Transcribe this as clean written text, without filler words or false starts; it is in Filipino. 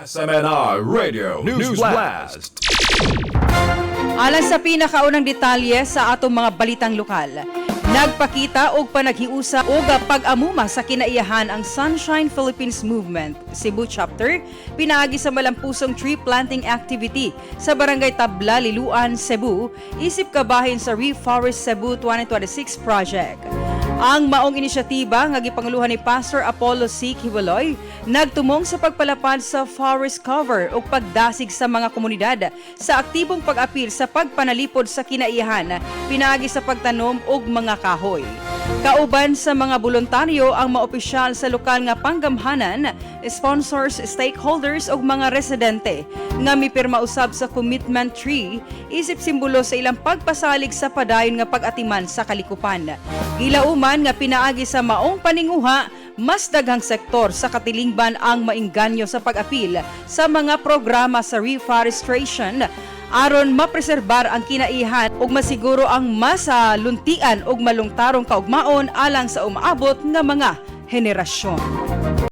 SMNI Radio News Blast. Alang sa pinakaunang detalye sa atong mga balitang lokal, nagpakita og panaghiusa og pag-amuma sa kinaiyahan ang Sunshine Philippines Movement Cebu Chapter pinaagi sa malampusong tree planting activity sa Barangay Tabla, Liloan, Cebu, isip kabahin sa Reforest Cebu 2026 project. Ang maong inisyatiba nga gipanguluhan ni Pastor Apollo C. Kiwaloy nagtumong sa pagpalapad sa forest cover o pagdasig sa mga komunidad sa aktibong pag-apil sa pagpanalipod sa kinaiyahan pinaagi sa pagtanom og mga kahoy. Kauban sa mga voluntaryo ang maopisyal sa lokal nga panggamhanan, sponsors, stakeholders ug mga residente nga mipirma usab sa commitment tree isip simbolo sa ilang pagpasalig sa padayon nga pag-atiman sa kalikupan. Gilauman nga pinaagi sa maong paninguha, mas daghang sektor sa katilingban ang maingganyo sa pag-apil sa mga programa sa reforestation aron mapreserbar ang kinaihan ug masiguro ang masaluntian ug malungtarong kaugmaon alang sa umaabot nga mga henerasyon.